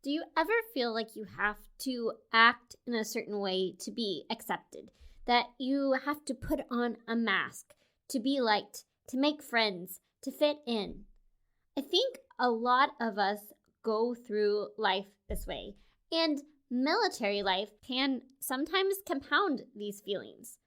Do you ever feel like you have to act in a certain way to be accepted? That you have to put on a mask to be liked, to make friends, to fit in? I think a lot of us go through life this way, and military life can sometimes compound these feelings.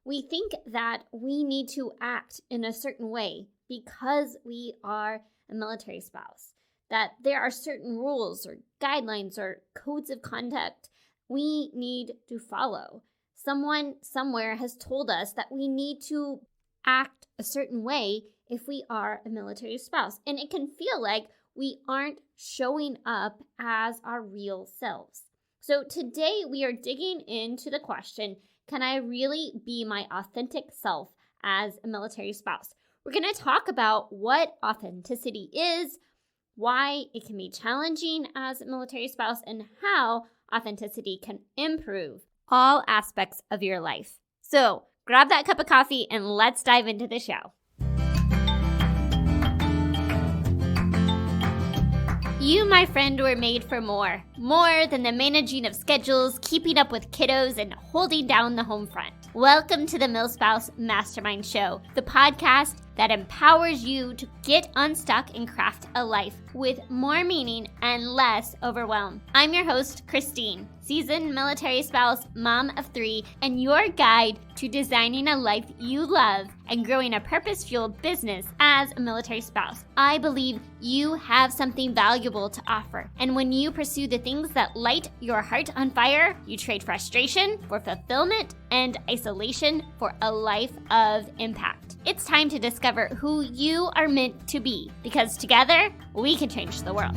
We think that we need to act in a certain way because we are a military spouse, that there are certain rules or guidelines or codes of conduct we need to follow. Someone somewhere has told us that we need to act a certain way if we are a military spouse, and it can feel like we aren't showing up as our real selves. So today we are digging into the question, can I really be my authentic self as a military spouse? We're going to talk about what authenticity is, why it can be challenging as a military spouse, and how authenticity can improve all aspects of your life. So grab that cup of coffee and let's dive into the show. You, my friend, were made for more. More than the managing of schedules, keeping up with kiddos, and holding down the home front. Welcome to the MilSpouse Mastermind Show, the podcast that empowers you to get unstuck and craft a life with more meaning and less overwhelm. I'm your host, Christine, seasoned military spouse, mom of 3, and your guide to designing a life you love and growing a purpose-fueled business as a military spouse. I believe you have something valuable to offer, and when you pursue the things that light your heart on fire, you trade frustration for fulfillment and isolation for a life of impact. It's time to discover who you are meant to be, because together we can change the world.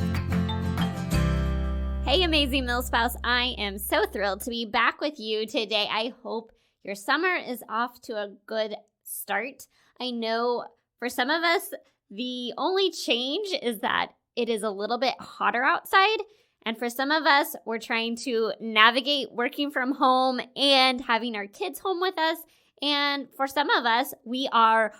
Hey, amazing MilSpouse. I am so thrilled to be back with you today. I hope your summer is off to a good start. I know for some of us, the only change is that it is a little bit hotter outside. And for some of us, we're trying to navigate working from home and having our kids home with us. And for some of us, we are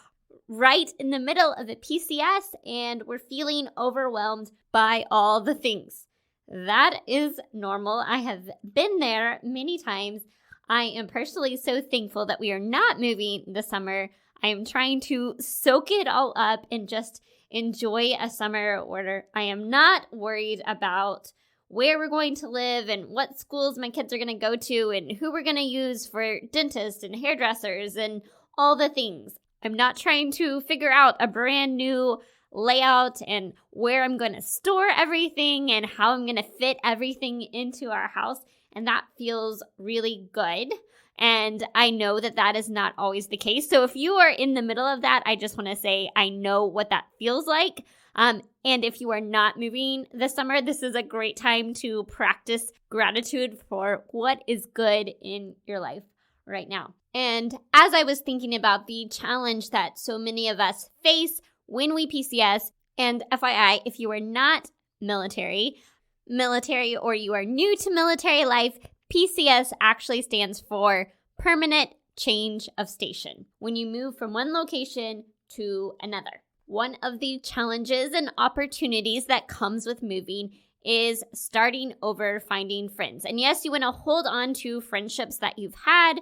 right in the middle of a PCS and we're feeling overwhelmed by all the things. That is normal. I have been there many times. I am personally so thankful that we are not moving this summer. I am trying to soak it all up and just enjoy a summer where I am not worried about where we're going to live and what schools my kids are going to go to and who we're going to use for dentists and hairdressers and all the things. I'm not trying to figure out a brand new layout and where I'm going to store everything and how I'm going to fit everything into our house. And that feels really good. And I know that that is not always the case. So if you are in the middle of that, I just want to say I know what that feels like. And if you are not moving this summer, this is a great time to practice gratitude for what is good in your life right now. And as I was thinking about the challenge that so many of us face when we PCS, and FYI, if you are not military, or you are new to military life, PCS actually stands for Permanent Change of Station, when you move from one location to another. One of the challenges and opportunities that comes with moving is starting over, finding friends. And yes, you want to hold on to friendships that you've had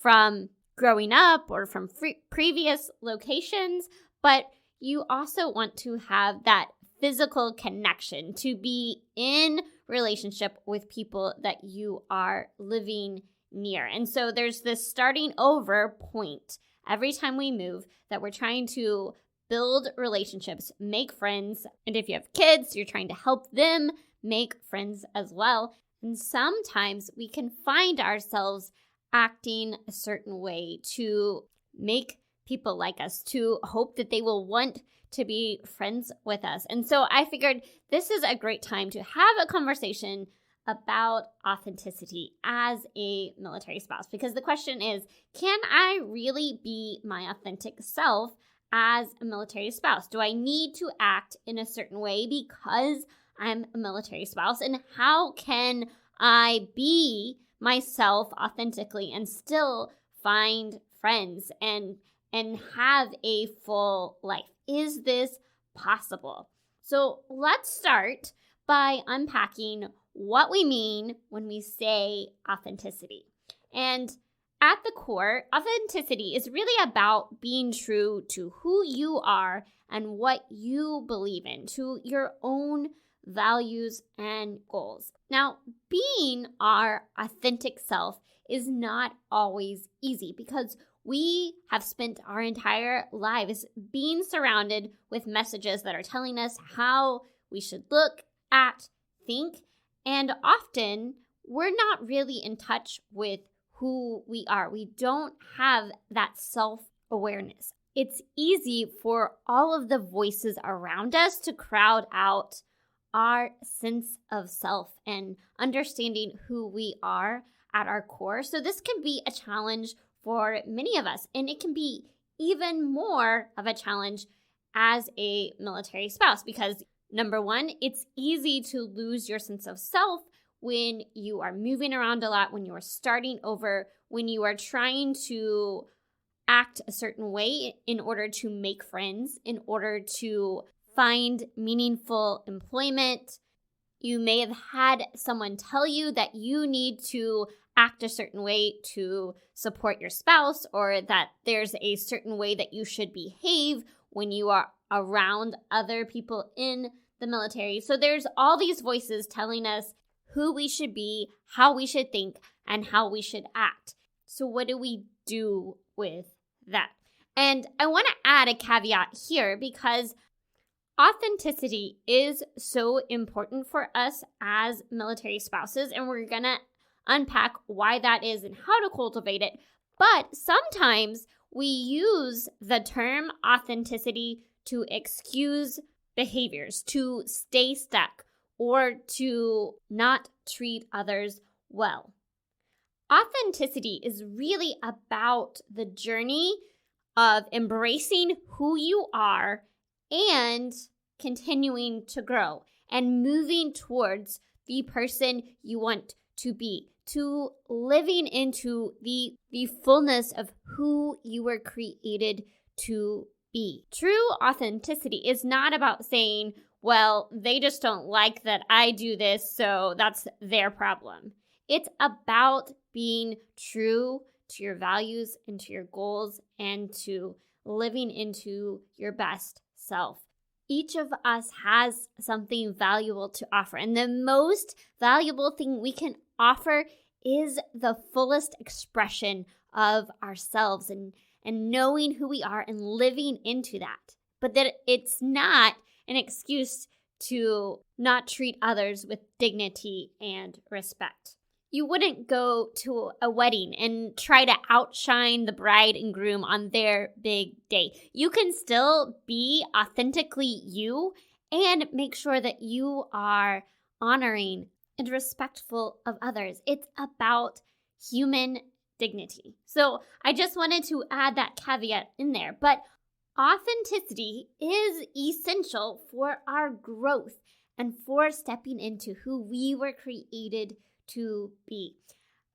from growing up or from previous locations, but you also want to have that physical connection, to be in relationship with people that you are living near. And so there's this starting over point every time we move that we're trying to build relationships, make friends. And if you have kids, you're trying to help them make friends as well. And sometimes we can find ourselves acting a certain way to make people like us, to hope that they will want to be friends with us. And so I figured this is a great time to have a conversation about authenticity as a military spouse, because the question is, can I really be my authentic self as a military spouse? Do I need to act in a certain way because I'm a military spouse? And how can I be myself authentically and still find friends and have a full life? Is this possible? So let's start by unpacking what we mean when we say authenticity. And at the core, authenticity is really about being true to who you are and what you believe in, to your own values and goals. Now, being our authentic self is not always easy because we have spent our entire lives being surrounded with messages that are telling us how we should look, act, think, and often we're not really in touch with who we are. We don't have that self-awareness. It's easy for all of the voices around us to crowd out our sense of self and understanding who we are at our core. So this can be a challenge for many of us, and it can be even more of a challenge as a military spouse because, number one, it's easy to lose your sense of self when you are moving around a lot, when you are starting over, when you are trying to act a certain way in order to make friends, in order to find meaningful employment. You may have had someone tell you that you need to act a certain way to support your spouse, or that there's a certain way that you should behave when you are around other people in the military. So there's all these voices telling us who we should be, how we should think, and how we should act. So what do we do with that? And I want to add a caveat here because authenticity is so important for us as military spouses, and we're going to unpack why that is and how to cultivate it. But sometimes we use the term authenticity to excuse behaviors, to stay stuck, or to not treat others well. Authenticity is really about the journey of embracing who you are and continuing to grow and moving towards the person you want to be, to living into the fullness of who you were created to be. True authenticity is not about saying, well, they just don't like that I do this, so that's their problem. It's about being true to your values and to your goals and to living into your best self. Each of us has something valuable to offer, and the most valuable thing we can offer is the fullest expression of ourselves and knowing who we are and living into that. But that it's not an excuse to not treat others with dignity and respect. You wouldn't go to a wedding and try to outshine the bride and groom on their big day. You can still be authentically you and make sure that you are honoring and respectful of others. It's about human dignity. So I just wanted to add that caveat in there. But authenticity is essential for our growth and for stepping into who we were created to be.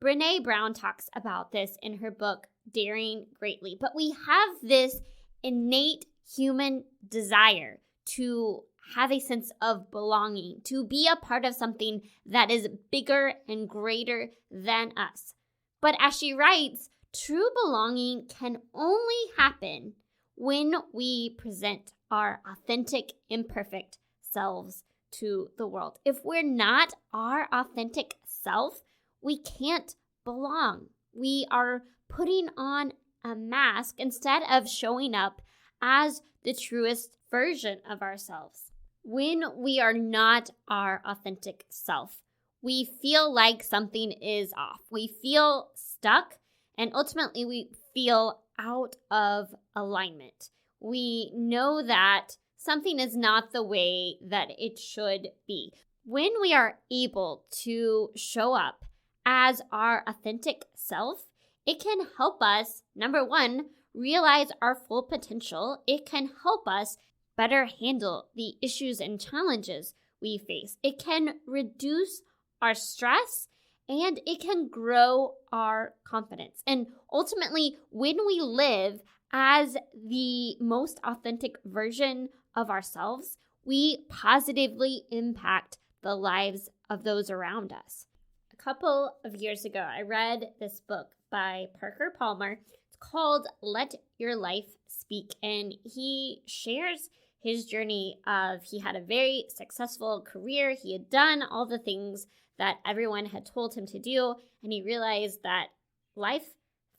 Brené Brown talks about this in her book, Daring Greatly. But we have this innate human desire to have a sense of belonging, to be a part of something that is bigger and greater than us. But as she writes, true belonging can only happen when we present our authentic, imperfect selves to the world. If we're not our authentic self, we can't belong. We are putting on a mask instead of showing up as the truest version of ourselves. When we are not our authentic self, we feel like something is off. We feel stuck, and ultimately we feel out of alignment. We know that something is not the way that it should be. When we are able to show up as our authentic self, it can help us, number one, realize our full potential. It can help us better handle the issues and challenges we face. It can reduce our stress, and it can grow our confidence. And ultimately, when we live as the most authentic version of ourselves, we positively impact the lives of those around us. A couple of years ago, I read this book by Parker Palmer. It's called Let Your Life Speak, and he shares his journey of he had a very successful career. He had done all the things that everyone had told him to do, and he realized that life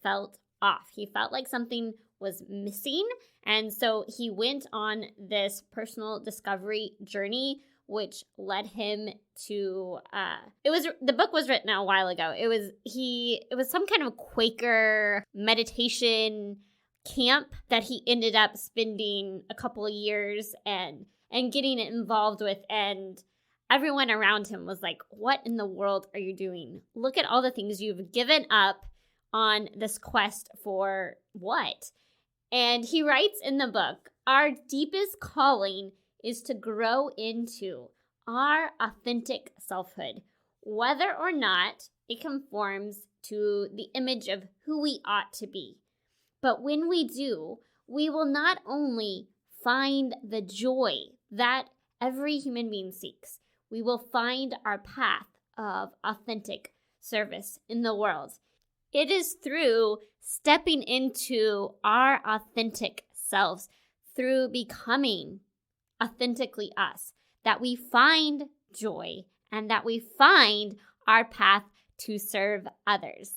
felt off. He felt like something was missing, and so he went on this personal discovery journey, which led him to the book was written a while ago. It was some kind of Quaker meditation camp that he ended up spending a couple of years and getting involved with, and everyone around him was like, what in the world are you doing? Look at all the things you've given up on this quest for what? And he writes in the book, our deepest calling is to grow into our authentic selfhood, whether or not it conforms to the image of who we ought to be. But when we do, we will not only find the joy that every human being seeks, we will find our path of authentic service in the world. It is through stepping into our authentic selves, through becoming authentically us, that we find joy and that we find our path to serve others.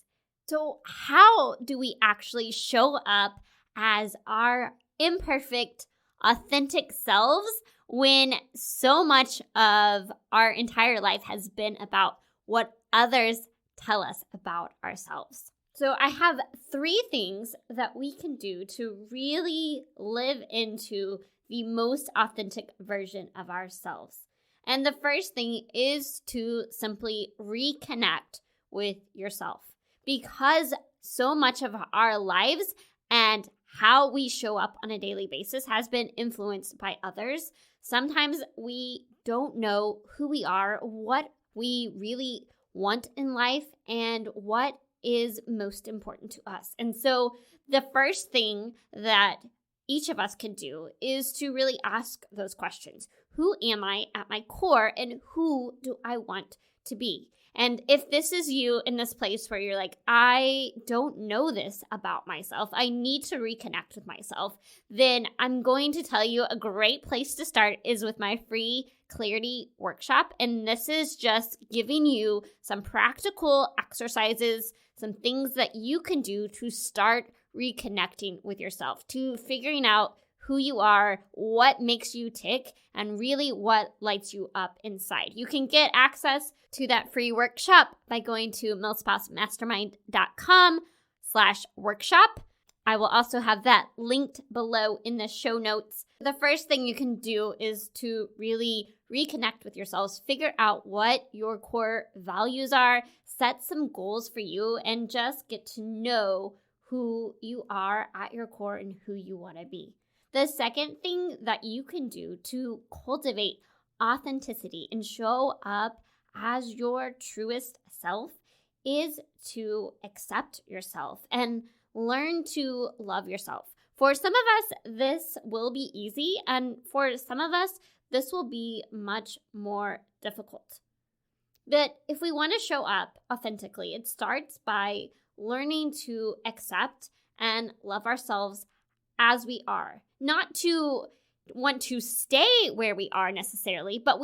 So how do we actually show up as our imperfect, authentic selves when so much of our entire life has been about what others tell us about ourselves? So I have 3 things that we can do to really live into the most authentic version of ourselves. And the first thing is to simply reconnect with yourself, because so much of our lives and how we show up on a daily basis has been influenced by others. Sometimes we don't know who we are, what we really want in life, and what is most important to us. And so the first thing that each of us can do is to really ask those questions. Who am I at my core, and who do I want to be? And if this is you in this place where you're like, I don't know this about myself, I need to reconnect with myself, then I'm going to tell you a great place to start is with my free clarity workshop. And this is just giving you some practical exercises, some things that you can do to start reconnecting with yourself, to figuring out who you are, what makes you tick, and really what lights you up inside. You can get access to that free workshop by going to milspousemastermind.com/workshop. I will also have that linked below in the show notes. The first thing you can do is to really reconnect with yourselves, figure out what your core values are, set some goals for you, and just get to know who you are at your core and who you want to be. The second thing that you can do to cultivate authenticity and show up as your truest self is to accept yourself and learn to love yourself. For some of us, this will be easy, and for some of us, this will be much more difficult. But if we want to show up authentically, it starts by learning to accept and love ourselves as we are. Not to want to stay where we are necessarily, but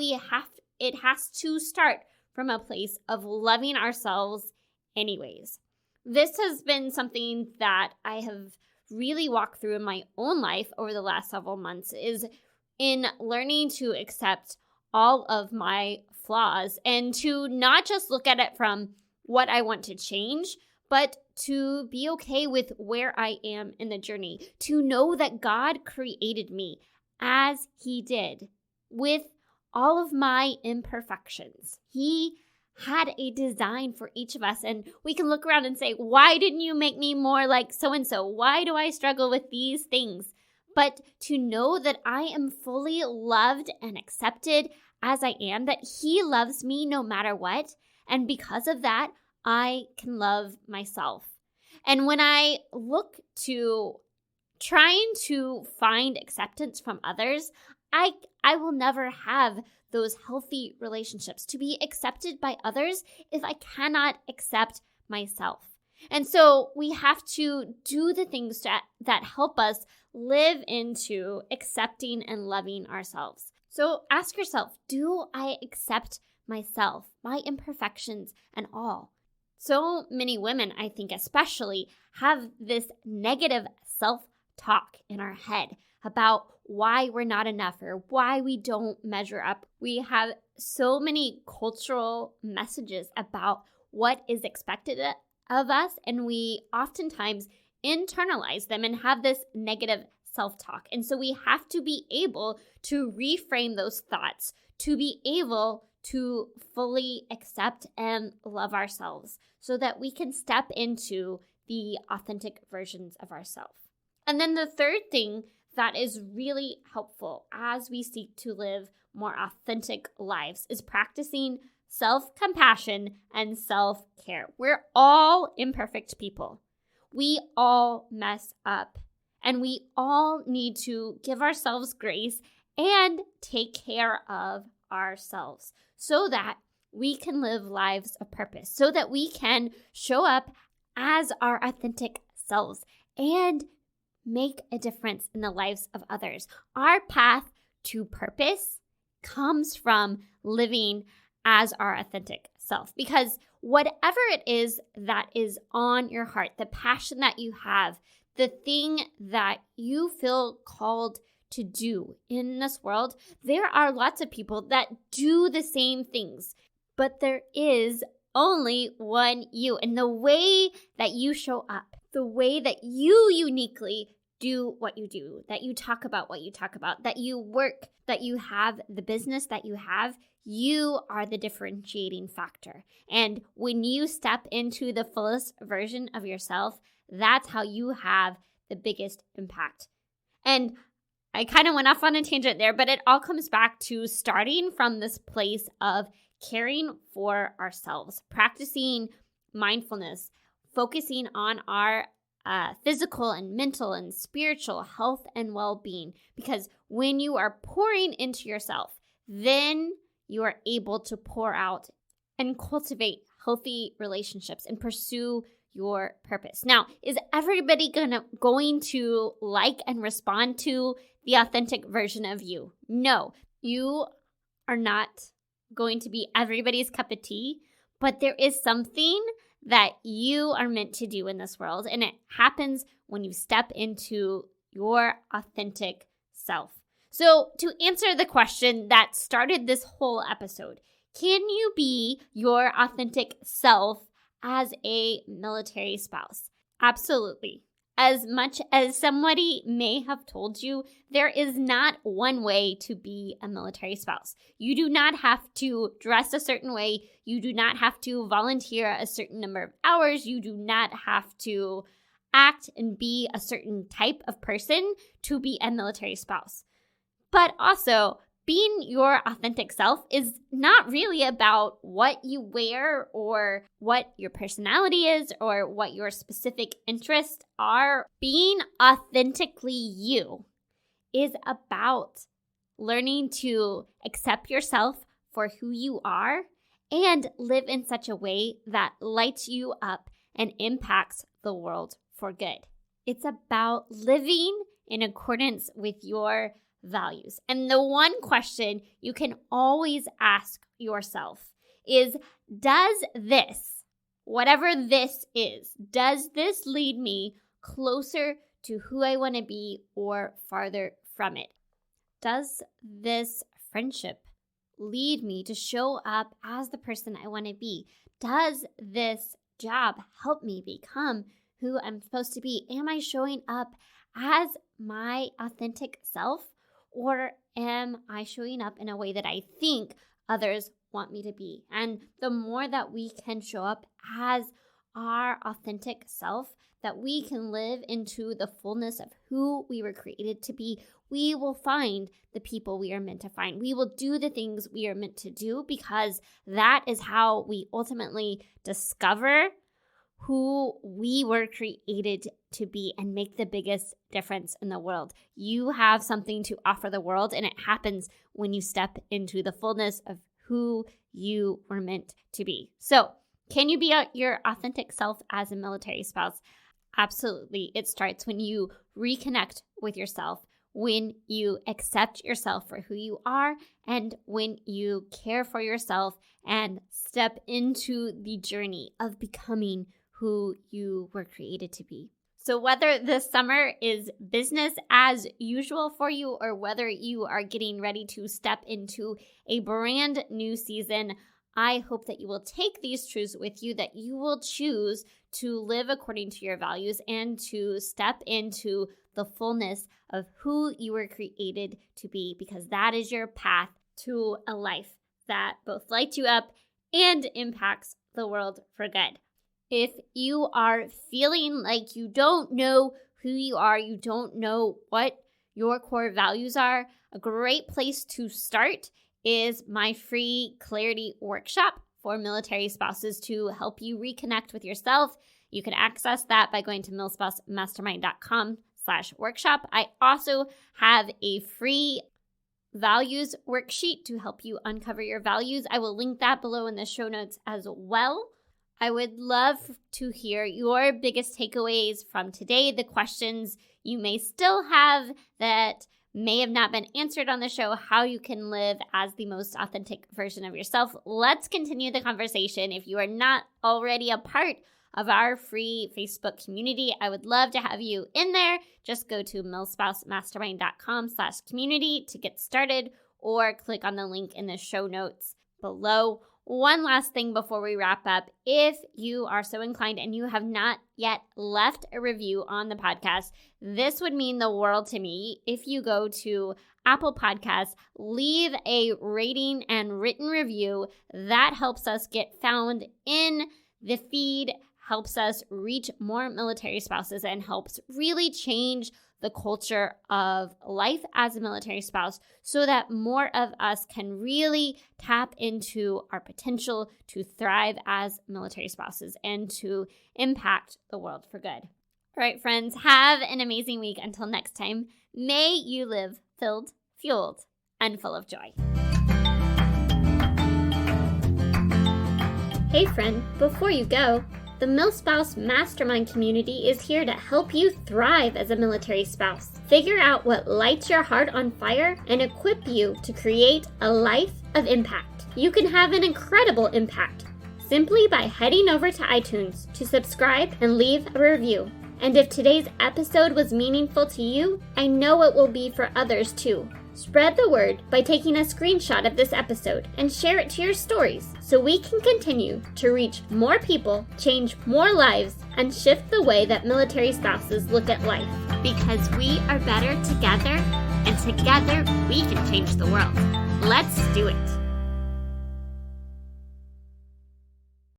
it has to start from a place of loving ourselves anyways. This has been something that I have really walked through in my own life over the last several months, is in learning to accept all of my flaws and to not just look at it from what I want to change, but to be okay with where I am in the journey, to know that God created me as He did, with all of my imperfections. He had a design for each of us, and we can look around and say, why didn't you make me more like so-and-so? Why do I struggle with these things? But to know that I am fully loved and accepted as I am, that He loves me no matter what, and because of that, I can love myself. And when I look to trying to find acceptance from others, I will never have those healthy relationships to be accepted by others if I cannot accept myself. And so we have to do the things that help us live into accepting and loving ourselves. So ask yourself, do I accept myself, my imperfections and all? So many women, I think especially, have this negative self-talk in our head about why we're not enough or why we don't measure up. We have so many cultural messages about what is expected of us, and we oftentimes internalize them and have this negative self-talk. And so we have to be able to reframe those thoughts to be able to fully accept and love ourselves so that we can step into the authentic versions of ourselves. And then the third thing that is really helpful as we seek to live more authentic lives is practicing self-compassion and self-care. We're all imperfect people. We all mess up, and we all need to give ourselves grace and take care of ourselves so that we can live lives of purpose, so that we can show up as our authentic selves and make a difference in the lives of others. Our path to purpose comes from living as our authentic self, because whatever it is that is on your heart, the passion that you have, the thing that you feel called to do in this world, there are lots of people that do the same things, but there is only one you. And the way that you show up, the way that you uniquely do what you do, that you talk about what you talk about, that you work, that you have the business that you have, you are the differentiating factor. And when you step into the fullest version of yourself, that's how you have the biggest impact. And I kind of went off on a tangent there, but it all comes back to starting from this place of caring for ourselves, practicing mindfulness, focusing on our physical and mental and spiritual health and well-being. Because when you are pouring into yourself, then you are able to pour out and cultivate healthy relationships and pursue your purpose. Now, is everybody going to like and respond to the authentic version of you? No, you are not going to be everybody's cup of tea, but there is something that you are meant to do in this world, and it happens when you step into your authentic self. So to answer the question that started this whole episode, can you be your authentic self as a military spouse? Absolutely. As much as somebody may have told you, there is not one way to be a military spouse. You do not have to dress a certain way. You do not have to volunteer a certain number of hours. You do not have to act and be a certain type of person to be a military spouse. But also, being your authentic self is not really about what you wear or what your personality is or what your specific interests are. Being authentically you is about learning to accept yourself for who you are and live in such a way that lights you up and impacts the world for good. It's about living in accordance with your values. And the one question you can always ask yourself is, does this, whatever this is, does this lead me closer to who I want to be or farther from it? Does this friendship lead me to show up as the person I want to be? Does this job help me become who I'm supposed to be? Am I showing up as my authentic self? Or am I showing up in a way that I think others want me to be? And the more that we can show up as our authentic self, that we can live into the fullness of who we were created to be, we will find the people we are meant to find. We will do the things we are meant to do, because that is how we ultimately discover who we were created to be and make the biggest difference in the world. You have something to offer the world, and it happens when you step into the fullness of who you were meant to be. So, can you be your authentic self as a military spouse? Absolutely. It starts when you reconnect with yourself, when you accept yourself for who you are, and when you care for yourself and step into the journey of becoming who you were created to be. So whether this summer is business as usual for you or whether you are getting ready to step into a brand new season, I hope that you will take these truths with you, that you will choose to live according to your values and to step into the fullness of who you were created to be, because that is your path to a life that both lights you up and impacts the world for good. If you are feeling like you don't know who you are, you don't know what your core values are, a great place to start is my free clarity workshop for military spouses to help you reconnect with yourself. You can access that by going to milspousemastermind.com/workshop. I also have a free values worksheet to help you uncover your values. I will link that below in the show notes as well. I would love to hear your biggest takeaways from today, the questions you may still have that may have not been answered on the show, how you can live as the most authentic version of yourself. Let's continue the conversation. If you are not already a part of our free Facebook community, I would love to have you in there. Just go to milspousemastermind.com/community to get started, or click on the link in the show notes below. One last thing before we wrap up. If you are so inclined and you have not yet left a review on the podcast, this would mean the world to me. If you go to Apple Podcasts, leave a rating and written review. That helps us get found in the feed, helps us reach more military spouses, and helps really change the culture of life as a military spouse so that more of us can really tap into our potential to thrive as military spouses and to impact the world for good. All right, friends, have an amazing week. Until next time, may you live filled, fueled, and full of joy. Hey, friend, before you go, the MilSpouse Mastermind community is here to help you thrive as a military spouse. Figure out what lights your heart on fire and equip you to create a life of impact. You can have an incredible impact simply by heading over to iTunes to subscribe and leave a review. And if today's episode was meaningful to you, I know it will be for others too. Spread the word by taking a screenshot of this episode and share it to your stories so we can continue to reach more people, change more lives, and shift the way that military spouses look at life. Because we are better together, and together we can change the world. Let's do it.